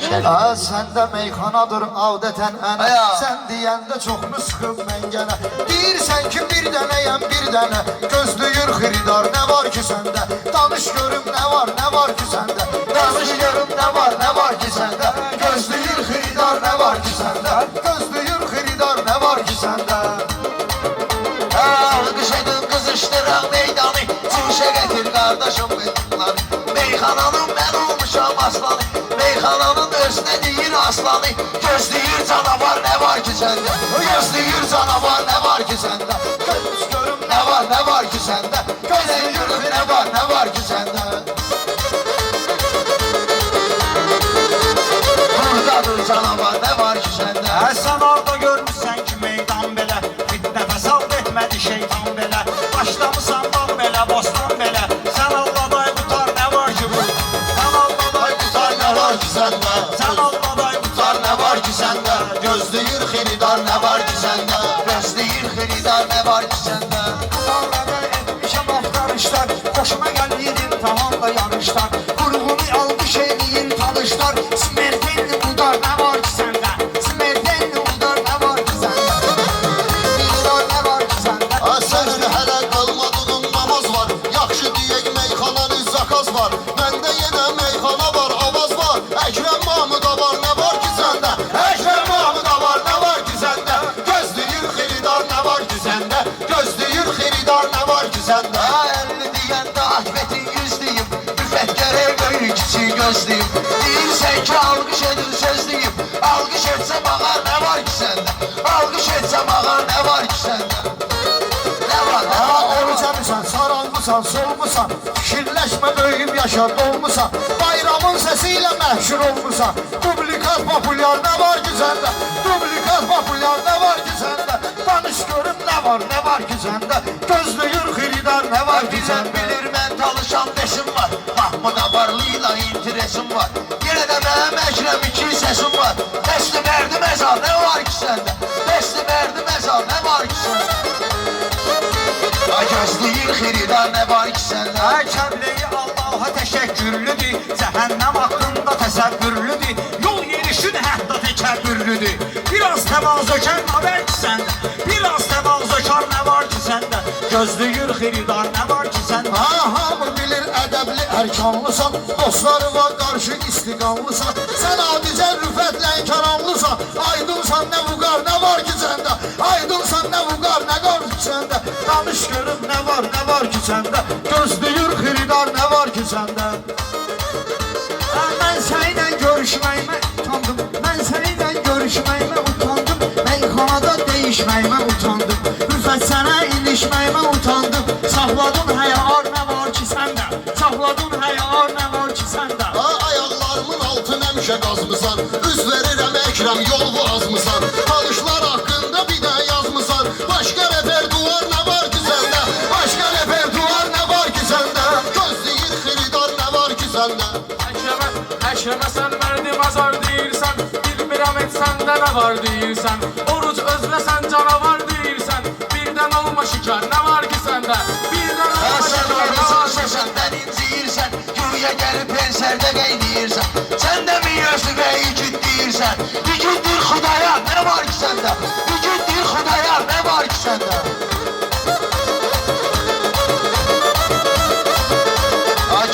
Sen de meyxanadır adeten ənə. Sən deyəndə çoxmu sıxıb mən gənə. Deyirsən ki bir dənəyəm bir dənə. Gözlüyür xiridar nə var ki səndə. Danış görüm nə var ki səndə. Danış görüm nə var ki səndə. Gözlüyür xiridar nə var ki səndə. Gözlüyür xiridar nə var ki səndə. Alqışadın qızışdıraq meydanı. Cuşə gətir qardaşım meydanları. Meyxananın mən olmuşam aslanı. Meyxananın özünə deyir aslanı. Gözləyir canavar nə var ki səndə. Gözləyir canavar nə var ki səndə. Göz görüm nə var ki səndə. Gözləyir nə var ki səndə. Buradadır canavar nə var ki səndə. Sən orada görmüşsən ki meydan belə. Fitnə fəsad etmədi şeytan belə. Başlamısan bağ belə, bostan belə. Sən Alladay qutar nə var ki bu. Sən Alladay qutar nə var ki səndə. Sən Alladay qutar nə var ki səndə. Gözləyir xiridar nə var ki səndə. Gözləyir xiridar nə var ki səndə. Qısallarda etmişəm axtarışlar. Xoşuma gəlir imtihanla yarışlar. Qurğunu aldı şeyliyin talışlar. Smertenli udar nə var ki səndə. Smertenli udar nə var ki səndə. Udar nə var ki səndə. Sənin hələ qalmadığın namaz var. Yaxşı deyək meyxananı zakaz var. Məndə yenə meyxana var, avaz var. Əkrəm Mahmuda var, nə var ki səndə. Əkrəm Mahmuda var, nə var ki səndə. Gözləyir xiridar nə var ki səndə. Gözləyir xiridar nə var ki səndə. 50 deyəndə akbetin 100 deyim. Rüfət gərək böyük kiçik gözləyim. Deyirsən ki alqış edin söz deyim. Alqış etsəm ağar nə var ki səndə. Alqış etsəm ağar nə var ki səndə. Orucamısan, saralmısan, solmusan. Fikirləşmə böyüyüb yaşa dolmusan. Bayramın səsiylə məhşur olmusan. Dublikat populyar nə var ki səndə. Dublikat populyar nə var ki səndə. Danış görüm nə var ki səndə. Gözlüyür xiridar nə var ki səndə. Bilir mən talışan beşim var. Mahmud Abarlı'yla interesim var. Yine de benim Ekrem iki sesim var. Teslim erdi mezar ne var ki sende. Teslim erdi mezar ne var ki sende. Gözlüyür xiridar ne var ki sende. Kəbleyi Allaha təşəkkürlüdür. Cəhənnəm haqqında təsəvvürlüdür. Yol yerişin hətta təkəbbürlüdür. Biraz təvazökar nə var ki səndə. Biraz təvazökar nə var ki səndə. Gözlüyür xiridar nə var ki səndə. Hamı bilir ədəbli ərkanlısan. Dostlarıma qarşı istiqamlısan. Sən adicə rüfətlə inkaramlısan. Aydınsan nə vüqar nə var ki səndə. Aydınsan nə vüqar nə var ki səndə. Danış görüm nə var ki səndə. Gözlüyür xiridar nə var ki səndə. Mən səninlə görüşməyimə utandım. Mən səninlə görüşməyimə utandım. Meyxanada dəyişməyimə utandım. Rüfət sənə ilişməyimə utandım. Saxladın həyar nə var ki səndə. Saxladın həyar nə var ki səndə. Ayaqlarımın altın həmişə qazmısan. Üz verirəm Ekrem yolu azmısan. Talışlar haqqında bir də yazmısan. Başqa repertuar nə var ki səndə. Başqa repertuar nə var ki səndə. Gözləyir xiridar nə var ki səndə. Əkrəmə sən mərdi mazar deyirsən. Bilmirəm et səndə nə var deyirsən. Oruc özləsən canavar deyirsən. Birdən olma şikar nə var ki səndə. Birdən olma Sən şikar nə beni var ki səndə. sarsırsan, inciyirsən. Güya gəlib pensərdə qeydiyirsən. Sən də mi özünə igid deyirsən. İgiddir Xudaya nə var ki səndə. İgiddir Xudaya nə var ki səndə.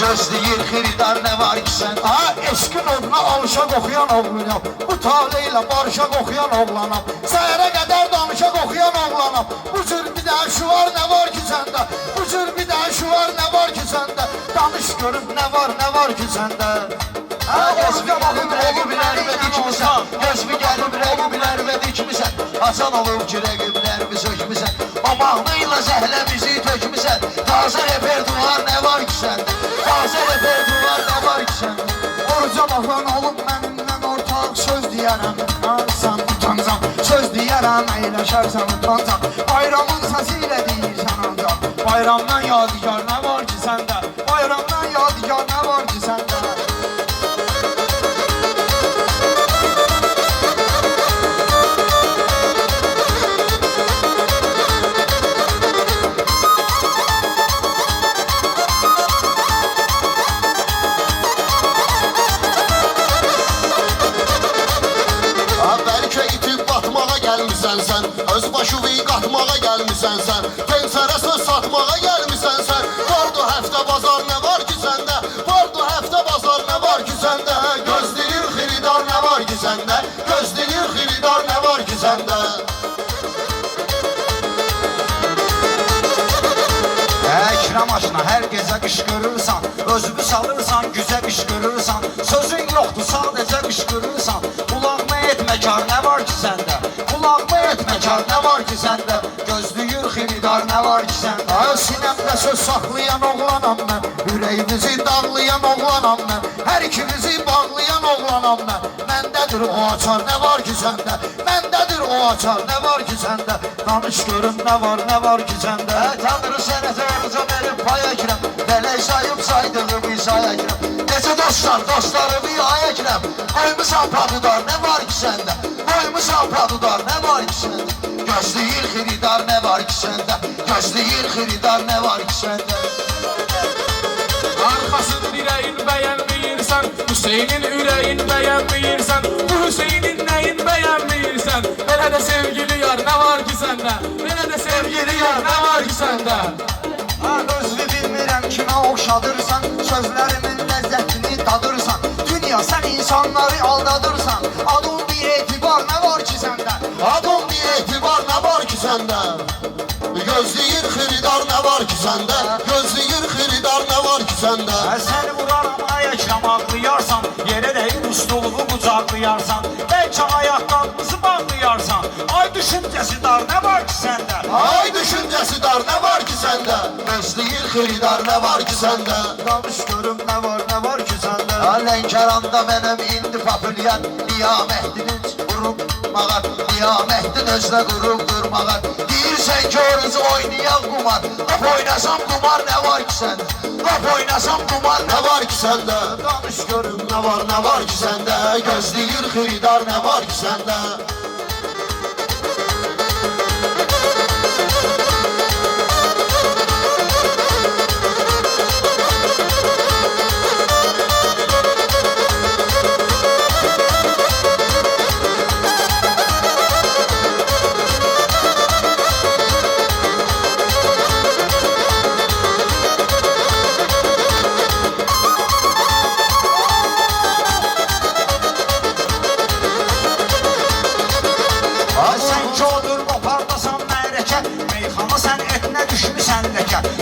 Gözləyir xiridar nə var ki səndə. Eşkin oduna alışa qoxuyan oğlunam. Bu taleylə barışa qoxuyan oğlanam. Səhərə qədər danışa qoxuyan oğlanam. Bu cür bir də şu var nə var ki səndə. Bu cür bir də şu var nə var ki səndə. Danış görüm nə var ki səndə. Gözümü gəlib rəqiblərimi dikmisən. Gözümü gəlib rəqiblərimi dikmisən. Hasan olub ki rəqiblərimi sökmüsən. O mahnıyla zəhləmizi tökmüsən. Taze repertuar nə var ki səndə. Taze repertuar nə var ki səndə. Oruca baxan olub mənimlə ortaq söz deyərəm. Alsan utancam. Söz deyərəm əyləşərsən utancam. Bayramın səsi ilə deyirsən ancaq. Bayramdan yadigar nə var ki səndə. Bayramdan yadigar nə var ki səndə. Hər gecə qışqırırsan, özünü salırsan, güzə qışqırırsan. Sözün yoxdur, sadəcə qışqırırsan. Qulağıma etmə kar, nə var ki səndə? Qulağıma etmə kar, nə var ki səndə? Gözlüyür xiridar, nə var ki səndə? Sinəmdə söz saxlayan oğlanam mən, ürəyimizi dağlayan oğlanam mən, hər ikimizi bağlayan oğlanam mən. Məndədir o açar, nə var ki səndə? Məndədir o açar, nə var ki səndə? Danış görüm, nə var ki səndə? Tanrı sənə zorluca verib paya girəm, Bələk sayıb saydığımı saya girəm. Necə dostlarımı aya girəm. Qoymusan padıdar, nə var ki səndə? Qoymusan padıdar, nə var ki səndə? Gözləyir xiridar, nə var ki səndə? Gözləyir xiridar, nə var ki səndə? Arkasın direğin beğenmeyirsen, Hüseyin'in üreğin beğenmeyirsen, bu Hüseyin'in neyin beğenmeyirsen, hele de sevgili yar ne var ki sende, hele de sevgili yar ne var ki sende. Özlü bilmirəm kimə oxşadırsan, sözlərimin ləzzətini dadırsan. Dünya sən insanları aldadırsan, adın bir etibar nə var ki səndə? Adın bir etibar, nə var ki səndə? Gözləyir xiridar, nə var ki səndə? Gözləyir xiridar, nə var ki səndə? Səni vuraram ayakram ağlayarsan, yerə deyir üslubu qucaqlayarsan. Bəlkə ayaqlarımızı bağlayarsan, ay düşüncəsi dar, nə var ki səndə? Ay düşüncəsi dar, nə var ki səndə? Gözləyir xiridar, nə var ki səndə? Danış görüm, nə var ki səndə? Lənkəranda mənəm indi papilyan, Niyaməhdinin qurub mağar, Niyaməhdin özlə qurub durmağa. Deyirsən ki oruz oynayan qumar, laf oynasam qumar, nə var ki səndə? Laf oynasam qumar, nə var ki səndə? Danış görüm, Nə var ki səndə? Gözləyir xiridar, nə var ki səndə?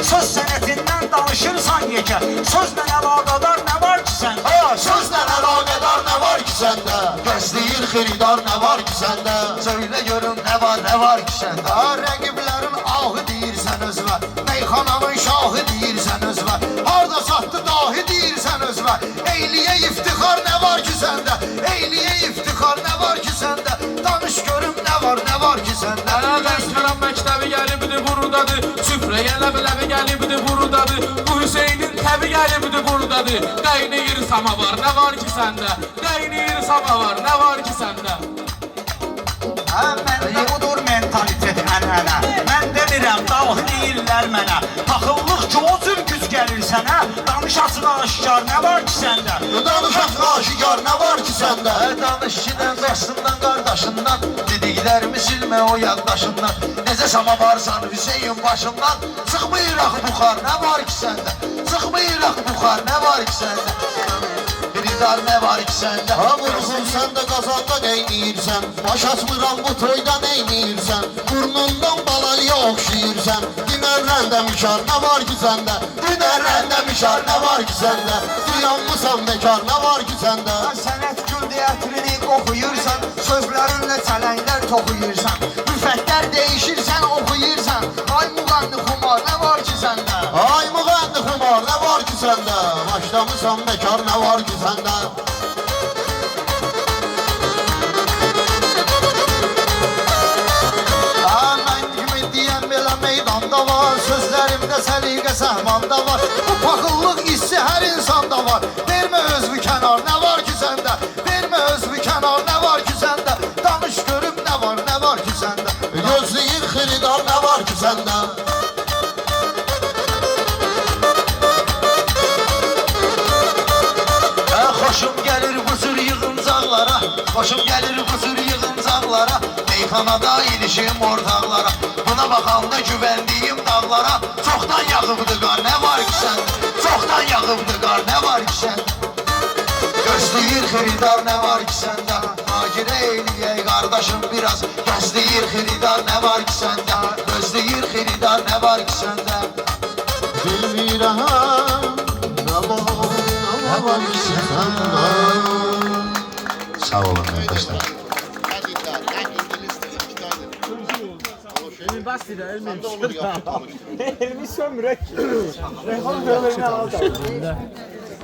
Söz sənətindən danışırsan yekə, sözlə əlaqədar nə var ki səndə? Sözlə əlaqədar nə var ki səndə? Gözləyir xiridar, nə var ki səndə? Söylə görüm nə var ki səndə? Rəqiblərin ahı deyirsən özvə, meyxananın şahı deyirsən özvə, harda satdı dahi deyirsən özvə. Eyliyə iftixar, nə var ki səndə? Eyliyə iftixar, nə var ki səndə? Danış görüm, nə var ki səndə? Lənkəran məktəbi gəlibdi buradadır, süfrəyə ləbi gəlibdi buradadır, bu Hüseyin'in təbi gəlibdi buradadır. Qaynayır samavar, nə var ki səndə? Qaynayır samavar, nə var ki səndə? Məndə budur mentalitet ənənə, mən demirəm dahi deyirlər mənə. Taxıllıq ki o cür güc gəlir sənə, danış açıq aşikar, nə var ki səndə? Danış açıq aşikar, nə var ki səndə? Danış kidən, dostundan, qardaşından, dediklərimi silmə o yaddaşından. Necə samavarsan Hüseyin başımdan, çıxmayıraq buxar, nə var ki səndə? Çıxmayıraq buxar, nə var ki səndə? Xiridar, nə var ki səndə? Ha vurğun sən də qazanda neyniyirsən? Baş açmıram bu toyda neyniyirsən? Burnundan balalıya oxşayırsən. Dinərləndə müşar, nə var ki səndə? Dinərləndə müşar, nə var ki səndə? Duyanmısan bekar, nə var ki səndə? Sənət gül deyətrini qoxuyursan, sözlərinlə çələnglər toxuyursan. Müfətlər değişirsən, oxuyursan. Ay müğanlı xumar, nə var ki səndə? Ay müğəndi xumar, nə var ki səndə? Başlamısan bekar, nə var ki səndə? Mən kimi deyən belə meydanda var, sözlərimdə səliqə səhmanda var. Bu paxıllıq hissi hər insanda var. Vermə özvü kənar, nə var ki səndə? Vermə özvü kənar, nə var ki səndə? Danış görüm, nə var ki səndə? Gözləyir xiridar, nə var ki səndə? Xoşum gəlir huzur yığıncaqlara, xoşum gəlir huzur yığıncaqlara. Meyxanada ilişim ortaqlara, buna baxanda güvəndiyim dağlara. Çoxdan yağıbdı qar, nə var ki səndə? Çoxdan yağıbdı qar, nə var ki səndə? Gözləyir xiridar, nə var ki səndə? Magirə eləyək qardaşım biraz, gözləyir xiridar, nə var ki səndə? Gözləyir xiridar, nə var ki səndə? Bilmirəm arkadaşlar. Elmi sömürək. Reyhan dövlərinə aldı.